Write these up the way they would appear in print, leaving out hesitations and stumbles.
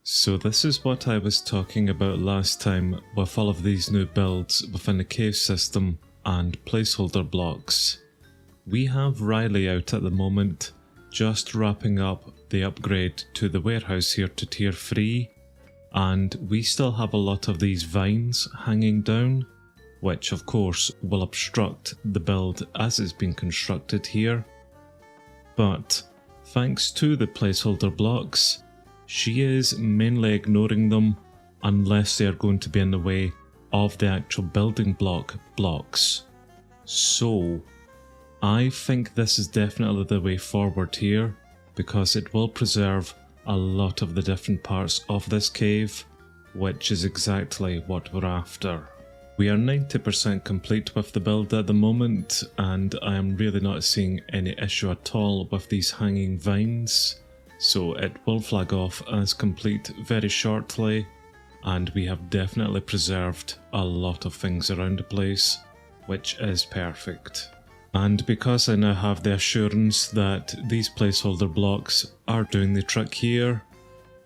So this is what I was talking about last time with all of these new builds within the cave system and placeholder blocks. We have Riley out at the moment, just wrapping up the upgrade to the warehouse here to tier 3, and we still have a lot of these vines hanging down, which of course will obstruct the build as it's been constructed here. But thanks to the placeholder blocks, she is mainly ignoring them unless they are going to be in the way of the actual building block blocks. So I think this is definitely the way forward here, because it will preserve a lot of the different parts of this cave, which is exactly what we're after. We are 90% complete with the build at the moment, and I am really not seeing any issue at all with these hanging vines. So it will flag off as complete very shortly, and we have definitely preserved a lot of things around the place, which is perfect. And because I now have the assurance that these placeholder blocks are doing the trick here,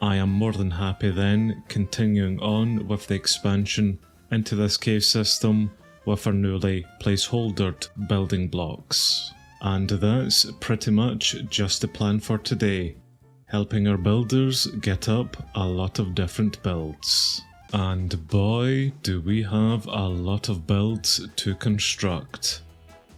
I am more than happy then continuing on with the expansion into this cave system with our newly placeholdered building blocks. And that's pretty much just the plan for today. Helping our builders get up a lot of different builds. And boy, do we have a lot of builds to construct.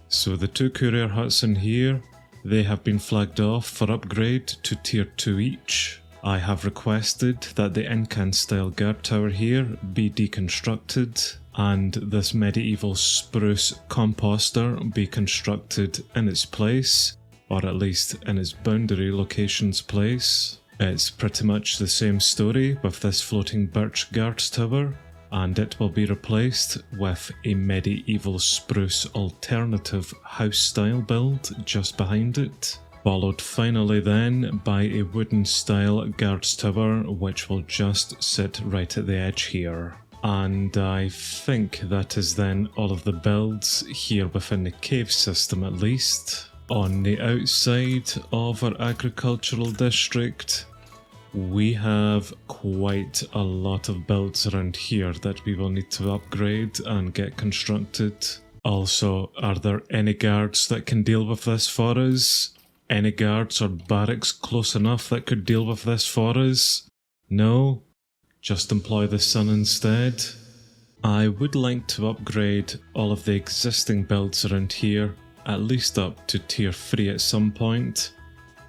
So the 2 courier huts in here, they have been flagged off for upgrade to tier 2 each. I have requested that the Incan style guard tower here be deconstructed, and this medieval spruce composter be constructed in its place, or at least in its boundary location's place. It's pretty much the same story with this floating birch guard tower, and it will be replaced with a medieval spruce alternative house style build just behind it, followed finally then by a wooden style guard tower which will just sit right at the edge here. And I think that is then all of the builds here within the cave system at least. On the outside of our agricultural district, we have quite a lot of builds around here that we will need to upgrade and get constructed. Also, are there any guards that can deal with this for us? Any guards or barracks close enough that could deal with this for us? No? Just employ the sun instead? I would like to upgrade all of the existing builds around here, at least up to tier 3 at some point,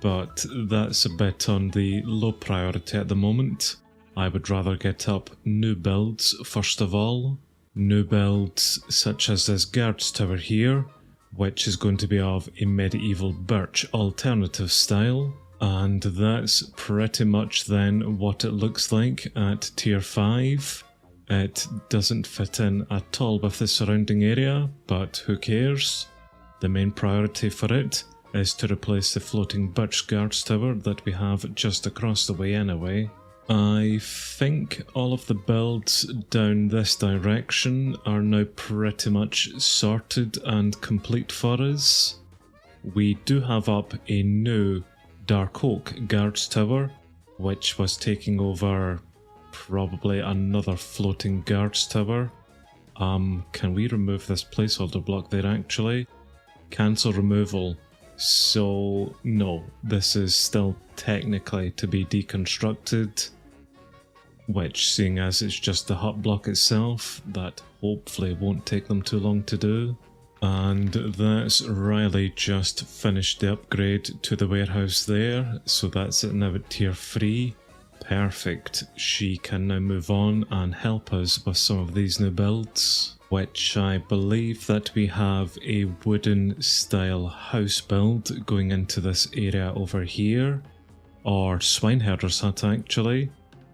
but that's a bit on the low priority at the moment. I would rather get up new builds first of all. New builds such as this guards tower here, which is going to be of a medieval birch alternative style, and that's pretty much then what it looks like at tier 5. It doesn't fit in at all with the surrounding area, but who cares? The main priority for it is to replace the floating birch guards tower that we have just across the way anyway. I think all of the builds down this direction are now pretty much sorted and complete for us. We do have up a new dark oak guards tower, which was taking over probably another floating guards tower. Can we remove this placeholder block there actually? Cancel removal. So no, this is still technically to be deconstructed, which, seeing as it's just the hut block itself, that hopefully won't take them too long to do. And that's Riley just finished the upgrade to the warehouse there, so that's it now at tier 3. Perfect, she can now move on and help us with some of these new builds, which I believe that we have a wooden style house build going into this area over here, or swineherder's hut actually.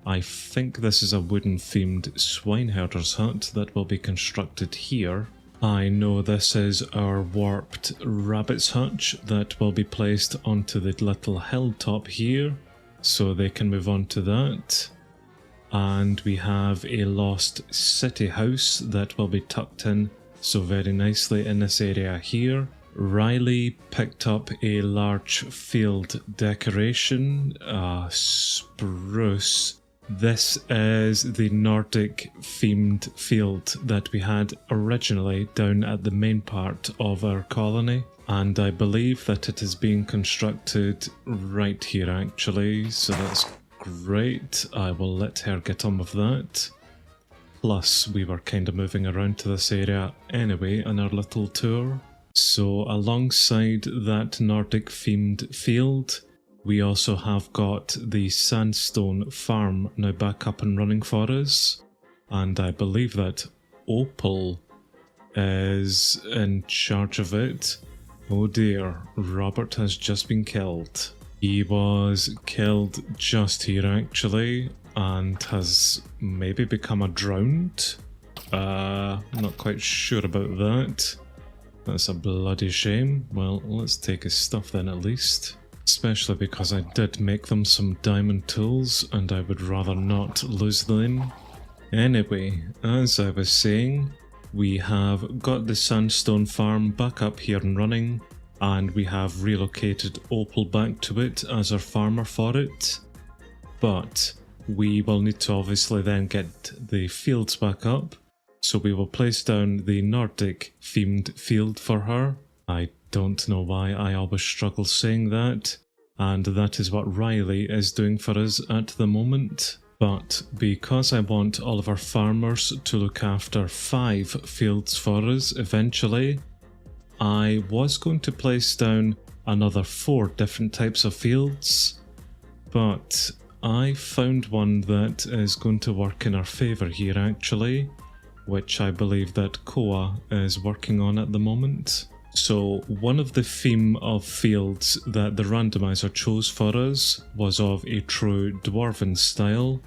I think this is a wooden themed swineherder's hut that will be constructed here. I know this is our warped rabbit's hutch that will be placed onto the little hilltop here, so they can move on to that. And we have a lost city house that will be tucked in so very nicely in this area here. Riley picked up a large field decoration, a spruce This is the Nordic themed field that we had originally down at the main part of our colony, and I believe that it is being constructed right here actually, so that's great. I will let her get on with that. Plus, we were kind of moving around to this area anyway in our little tour. So alongside that Nordic themed field, we also have got the sandstone farm now back up and running for us, and I believe that Opal is in charge of it. Oh dear, Robert has just been killed. He was killed just here actually, and has maybe become a drowned? Not quite sure about that. That's a bloody shame. Well, let's take his stuff then at least. Especially because I did make them some diamond tools and I would rather not lose them. Anyway, as I was saying, we have got the sandstone farm back up here and running, and we have relocated Opal back to it as our farmer for it. But we will need to obviously then get the fields back up, so we will place down the Nordic themed field for her. I don't know why I always struggle saying that, and that is what Riley is doing for us at the moment. But because I want all of our farmers to look after 5 fields for us eventually, I was going to place down another 4 different types of fields, but I found one that is going to work in our favour here actually, which I believe that Koa is working on at the moment. So one of the theme of fields that the randomizer chose for us was of a true dwarven style.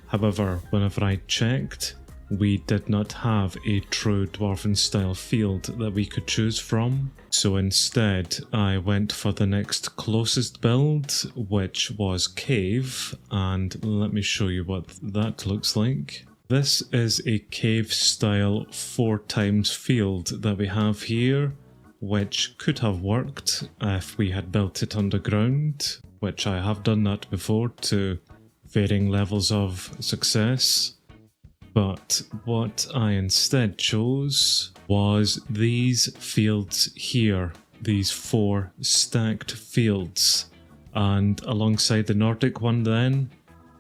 However, whenever I checked, we did not have a true dwarven style field that we could choose from. So instead, I went for the next closest build, which was cave, and let me show you what that looks like. This is a cave style 4x field that we have here, which could have worked if we had built it underground, which I have done that before to varying levels of success. But what I instead chose was these fields here, these 4 stacked fields, and alongside the Nordic one then,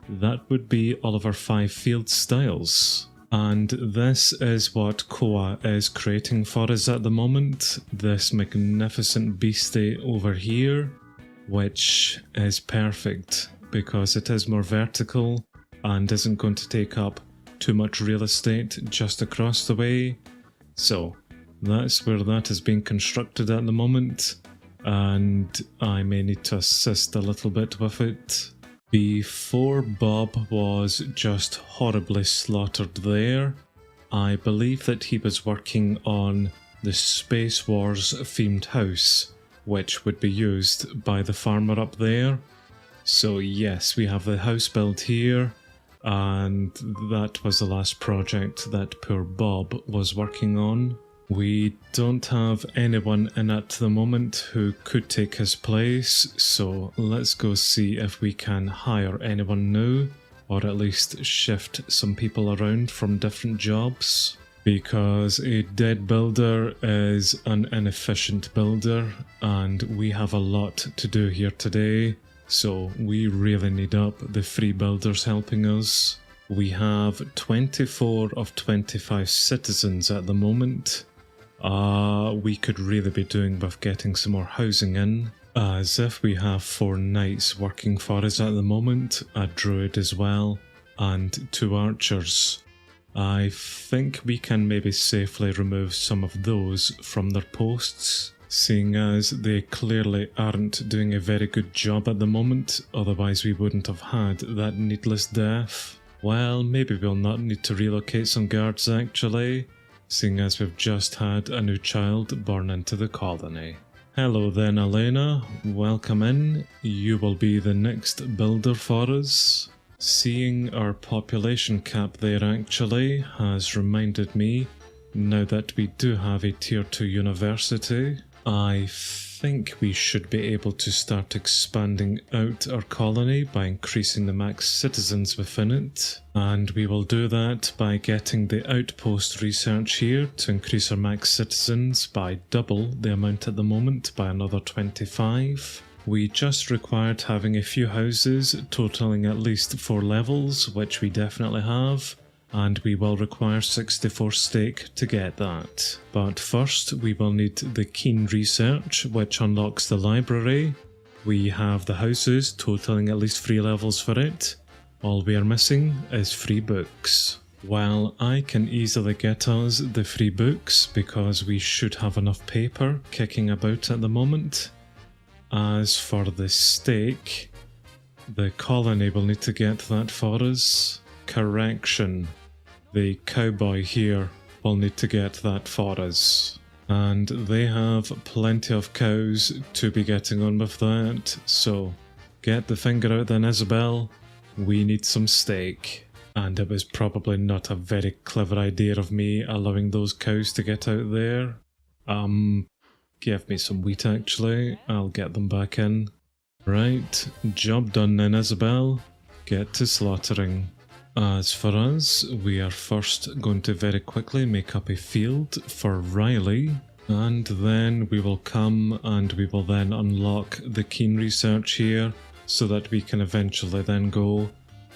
that would be all of our 5 field styles. And this is what Koa is creating for us at the moment, this magnificent beastie over here, which is perfect because it is more vertical and isn't going to take up too much real estate just across the way. So that's where that is being constructed at the moment, and I may need to assist a little bit with it. Before Bob was just horribly slaughtered there, I believe that he was working on the Space Wars themed house, which would be used by the farmer up there. So yes, we have the house built here, and that was the last project that poor Bob was working on. We don't have anyone in at the moment who could take his place, so let's go see if we can hire anyone new, or at least shift some people around from different jobs. Because a dead builder is an inefficient builder, and we have a lot to do here today, so we really need up the 3 builders helping us. We have 24 of 25 citizens at the moment. We could really be doing with getting some more housing in, as if we have 4 knights working for us at the moment, a druid as well, and 2 archers. I think we can maybe safely remove some of those from their posts, seeing as they clearly aren't doing a very good job at the moment, otherwise we wouldn't have had that needless death. Well, maybe we'll not need to relocate some guards actually, seeing as we've just had a new child born into the colony. Hello then Elena, welcome in. You will be the next builder for us. Seeing our population cap there actually has reminded me, now that we do have a tier 2 university, I think we should be able to start expanding out our colony by increasing the max citizens within it, and we will do that by getting the outpost research here to increase our max citizens by double the amount at the moment by another 25. We just required having a few houses totaling at least 4 levels, which we definitely have, and we will require 64 steak to get that. But first we will need the keen research, which unlocks the library. We have the houses totaling at least 3 levels for it. All we are missing is 3 books. Well, I can easily get us the 3 books because we should have enough paper kicking about at the moment. As for the steak, the colony will need to get that for us. Correction. The cowboy here will need to get that for us. And they have plenty of cows to be getting on with that, so get the finger out then, Isabel. We need some steak. And it was probably not a very clever idea of me allowing those cows to get out there. Give me some wheat actually, I'll get them back in. Right, job done then, Isabel. Get to slaughtering. As for us, we are first going to very quickly make up a field for Riley, and then we will come and we will then unlock the keen research here so that we can eventually then go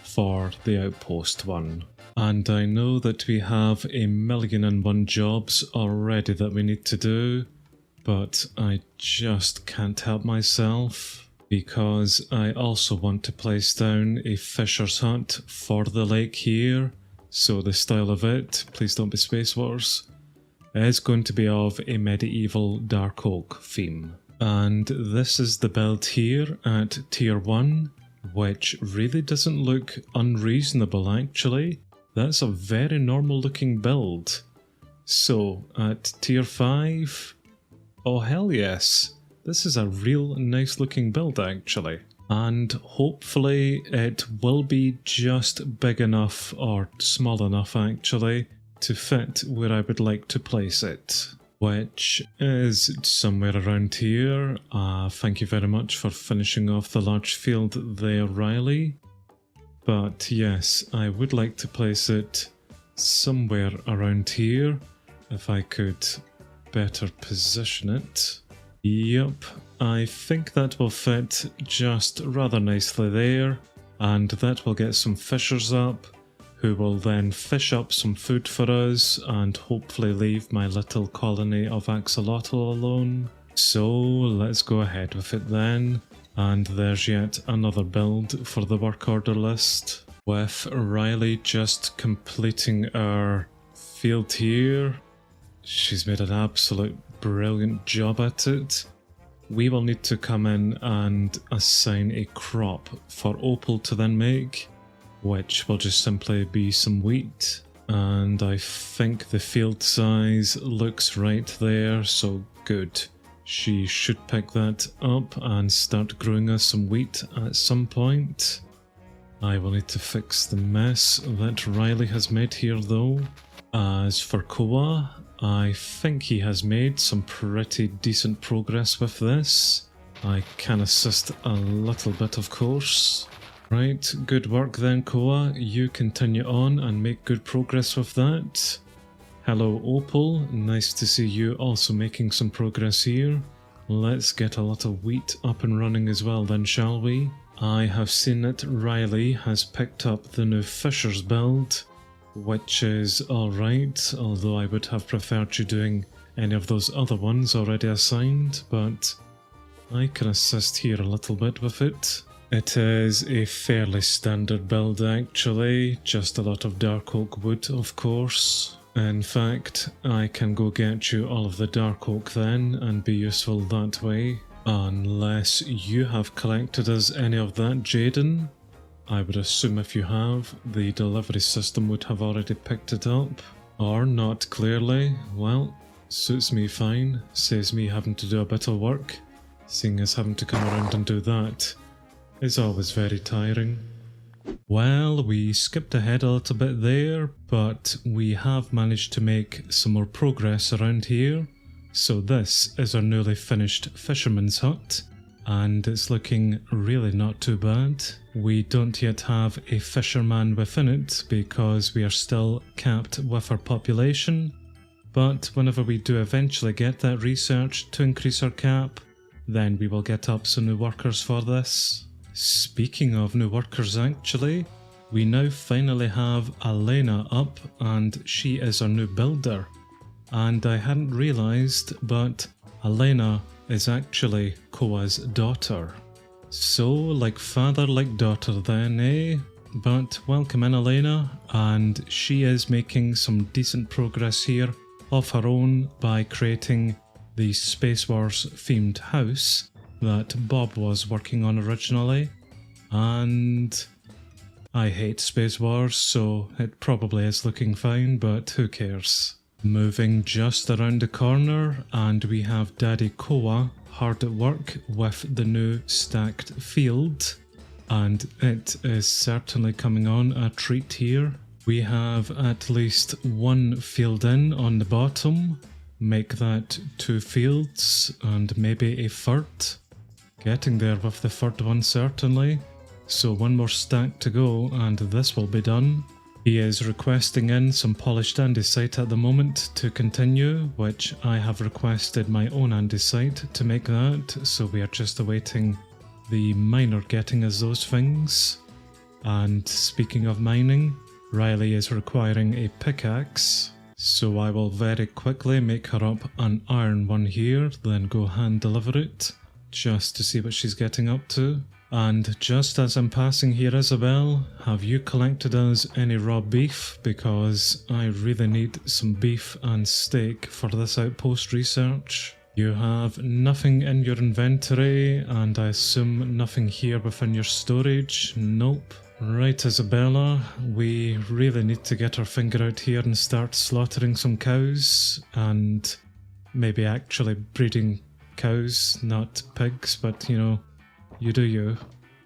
for the outpost one. And I know that we have 1,000,001 jobs already that we need to do, but I just can't help myself, because I also want to place down a fisher's hut for the lake here, so the style of it, please don't be Space Wars, is going to be of a medieval dark oak theme. And this is the build here at tier 1, which really doesn't look unreasonable actually. That's a very normal looking build. So at tier 5, oh hell yes. This is a real nice looking build actually, and hopefully it will be just big enough or small enough actually to fit where I would like to place it, which is somewhere around here. Thank you very much for finishing off the large field there, Riley. But yes, I would like to place it somewhere around here if I could better position it. Yep, I think that will fit just rather nicely there, and that will get some fishers up, who will then fish up some food for us and hopefully leave my little colony of axolotl alone. So let's go ahead with it then, and there's yet another build for the work order list, with Riley just completing our field here. She's made an absolute brilliant job at it. We will need to come in and assign a crop for Opal to then make, which will just simply be some wheat. And I think the field size looks right there, so good. She should pick that up and start growing us some wheat at some point. I will need to fix the mess that Riley has made here though. As for Koa, I think he has made some pretty decent progress with this. I can assist a little bit, of course. Right, good work then, Koa. You continue on and make good progress with that. Hello, Opal. Nice to see you also making some progress here. Let's get a lot of wheat up and running as well then, shall we? I have seen that Riley has picked up the new Fisher's build, which is alright, although I would have preferred you doing any of those other ones already assigned, but I can assist here a little bit with it. It is a fairly standard build actually, just a lot of dark oak wood of course. In fact, I can go get you all of the dark oak then and be useful that way, unless you have collected us any of that, Jaden. I would assume if you have, the delivery system would have already picked it up. Or not, clearly. Well, suits me fine. Saves me having to do a bit of work. Seeing as having to come around and do that is always very tiring. Well, we skipped ahead a little bit there, but we have managed to make some more progress around here. So this is our newly finished fisherman's hut, and it's looking really not too bad. We don't yet have a fisherman within it because we are still capped with our population, but whenever we do eventually get that research to increase our cap, then we will get up some new workers for this. Speaking of new workers actually, we now finally have Elena up, and she is our new builder. And I hadn't realised, but Elena is actually Koa's daughter. So, like father, like daughter then, eh? But welcome in Elena, and she is making some decent progress here of her own by creating the Space Wars themed house that Bob was working on originally. And I hate Space Wars, so it probably is looking fine, but who cares? Moving just around the corner, and we have Daddy Koa hard at work with the new stacked field, and it is certainly coming on a treat here. We have at least one field in on the bottom, make that 2 fields, and maybe a third. Getting there with the third one certainly. So one more stack to go and this will be done. He is requesting in some polished andesite at the moment to continue, which I have requested my own andesite to make that, so we are just awaiting the miner getting us those things. And speaking of mining, Riley is requiring a pickaxe, so I will very quickly make her up an iron one here, then go hand deliver it, just to see what she's getting up to. And just as I'm passing here, Isabel, have you collected us any raw beef? Because I really need some beef and steak for this outpost research. You have nothing in your inventory, and I assume nothing here within your storage? Nope. Right, Isabella, we really need to get our finger out here and start slaughtering some cows, and maybe actually breeding cows, not pigs, but you know, you do you.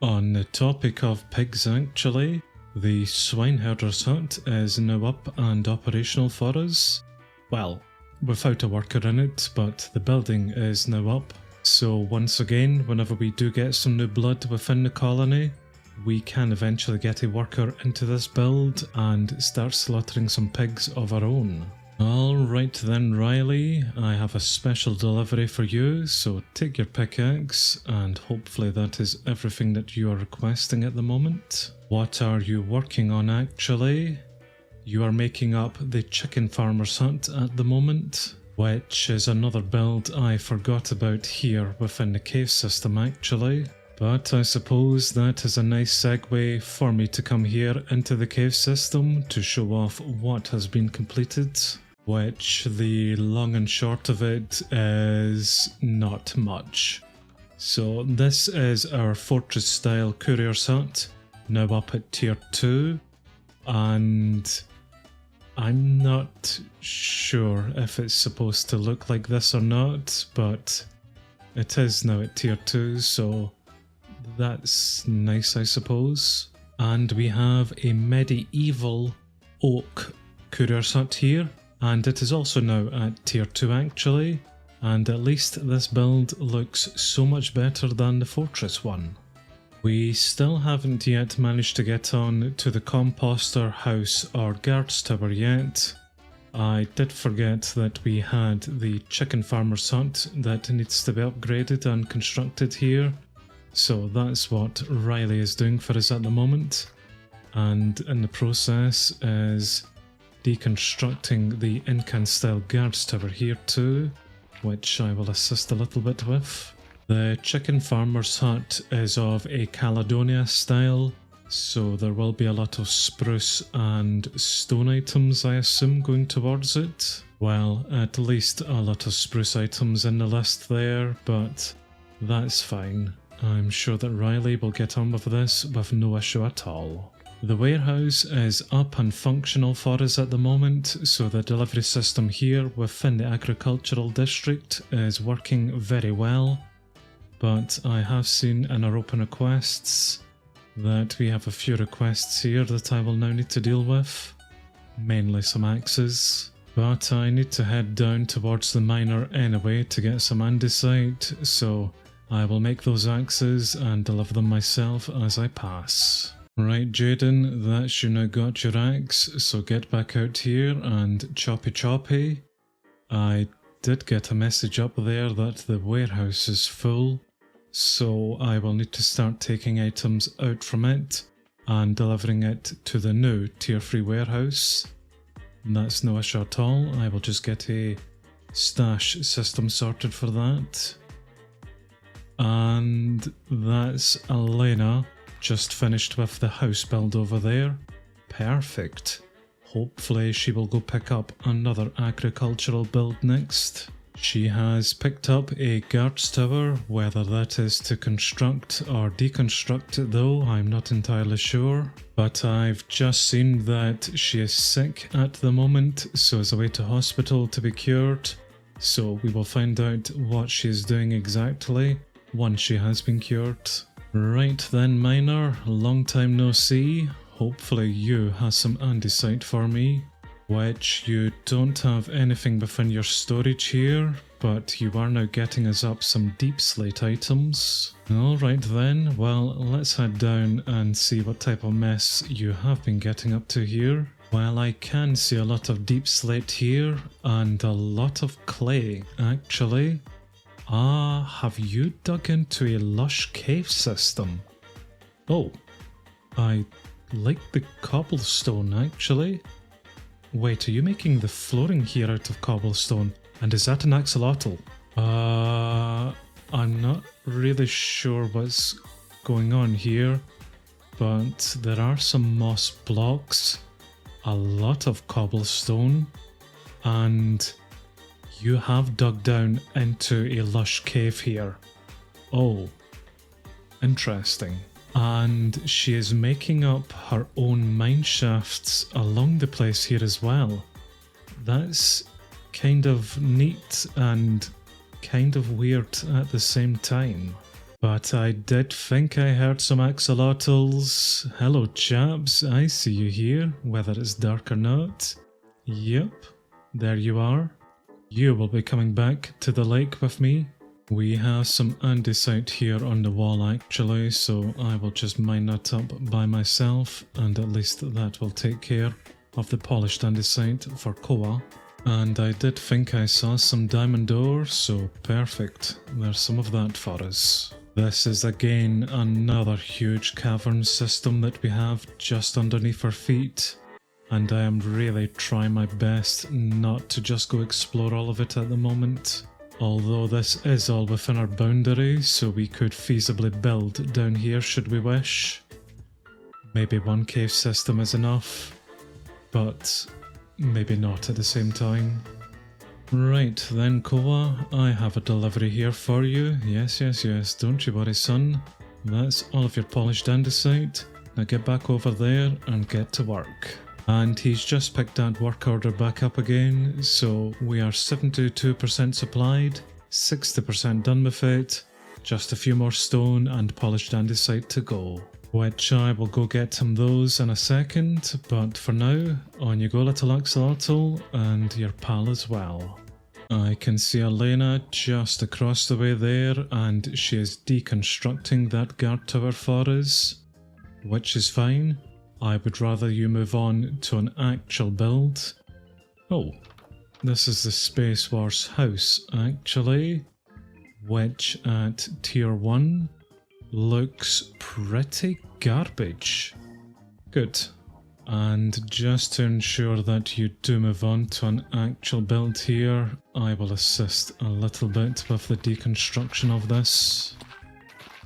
On the topic of pigs actually, the swineherder's hut is now up and operational for us. Well, without a worker in it, but the building is now up. So once again, whenever we do get some new blood within the colony, we can eventually get a worker into this build and start slaughtering some pigs of our own. Alright then, Riley, I have a special delivery for you, so take your pickaxe, and hopefully that is everything that you are requesting at the moment. What are you working on actually? You are making up the chicken farmer's hut at the moment, which is another build I forgot about here within the cave system actually. But I suppose that is a nice segue for me to come here into the cave system to show off what has been completed. Which the long and short of it is not much. So this is our fortress style courier's hut, now up at tier 2, and I'm not sure if it's supposed to look like this or not, but it is now at tier 2, so that's nice I suppose. And we have a medieval oak courier's hut here. And it is also now at tier 2 actually, and at least this build looks so much better than the fortress one. We still haven't yet managed to get on to the composter house or guards tower yet. I did forget that we had the chicken farmer's hut that needs to be upgraded and constructed here, so that's what Riley is doing for us at the moment, and in the process is deconstructing the Incan style guards tower here too, which I will assist a little bit with. The chicken farmer's hut is of a Caledonia style, so there will be a lot of spruce and stone items I assume going towards it. Well, at least a lot of spruce items in the list there, but that's fine. I'm sure that Riley will get on with this with no issue at all. The warehouse is up and functional for us at the moment, so the delivery system here within the agricultural district is working very well. But I have seen in our open requests that we have a few requests here that I will now need to deal with. Mainly some axes. But I need to head down towards the miner anyway to get some andesite, so I will make those axes and deliver them myself as I pass. Right, Jaden, that's you now got your axe, so get back out here and choppy. I did get a message up there that the warehouse is full, so I will need to start taking items out from it and delivering it to the new tier 3 warehouse. That's no issue at all. I will just get a stash system sorted for that. And that's Elena, just finished with the house build over there. Perfect. Hopefully she will go pick up another agricultural build next. She has picked up a guards tower, whether that is to construct or deconstruct it though, I'm not entirely sure. But I've just seen that she is sick at the moment, so is away to hospital to be cured. So we will find out what she is doing exactly once she has been cured. Right then, miner, long time no see. Hopefully you have some andesite for me. Which you don't have anything within your storage here, but you are now getting us up some deep slate items. Alright then, well let's head down and see what type of mess you have been getting up to here. Well, I can see a lot of deep slate here and a lot of clay actually. Have you dug into a lush cave system? Oh, I like the cobblestone actually. Wait, are you making the flooring here out of cobblestone? And is that an axolotl? I'm not really sure what's going on here, but there are some moss blocks, a lot of cobblestone, and you have dug down into a lush cave here. Oh, interesting. And she is making up her own mine shafts along the place here as well. That's kind of neat and kind of weird at the same time. But I did think I heard some axolotls. Hello chaps, I see you here, whether it's dark or not. Yep, there you are. You will be coming back to the lake with me. We have some andesite here on the wall actually, so I will just mine that up by myself, and at least that will take care of the polished andesite for Koa. And I did think I saw some diamond ore, so perfect, there's some of that for us. This is again another huge cavern system that we have just underneath our feet, and I am really trying my best not to just go explore all of it at the moment. Although this is all within our boundaries, so we could feasibly build down here should we wish. Maybe one cave system is enough, but maybe not at the same time. Right then, Koa, I have a delivery here for you. Yes, don't you worry son. That's all of your polished andesite. Now get back over there and get to work. And he's just picked that work order back up again, so we are 72% supplied, 60% done with it, just a few more stone and polished andesite to go. Which I will go get him those in a second, but for now, on you go little axolotl, and your pal as well. I can see Elena just across the way there, and she is deconstructing that guard tower for us, which is fine. I would rather you move on to an actual build. Oh, this is the Space Wars house actually, which at tier 1 looks pretty garbage. Good. And just to ensure that you do move on to an actual build here, I will assist a little bit with the deconstruction of this.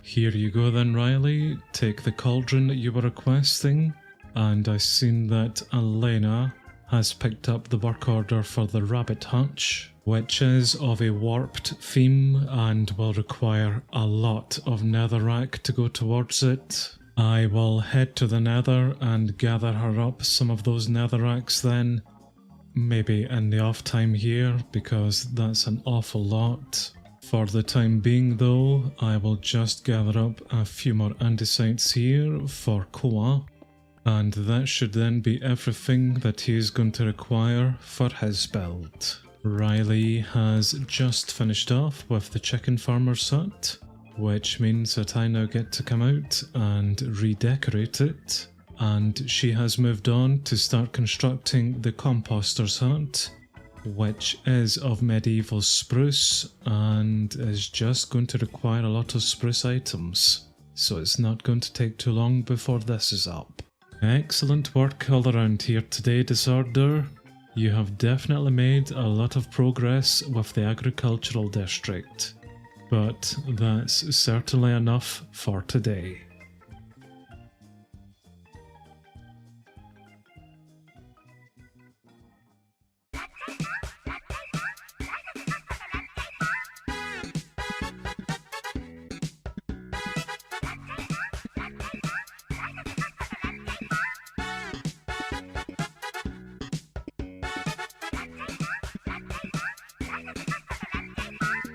Here you go then, Riley, take the cauldron that you were requesting, and I've seen that Elena has picked up the work order for the rabbit hutch, which is of a warped theme and will require a lot of netherrack to go towards it. I will head to the nether and gather her up some of those netherracks then, maybe in the off time here, because that's an awful lot. For the time being though, I will just gather up a few more andesites here for Koa, And that should then be everything that he is going to require for his build. Riley has just finished off with the chicken farmer's hut, which means that I now get to come out and redecorate it. And she has moved on to start constructing the composter's hut, which is of medieval spruce and is just going to require a lot of spruce items. So it's not going to take too long before this is up. Excellent work all around here today, Disorder. You have definitely made a lot of progress with the agricultural district. But that's certainly enough for today.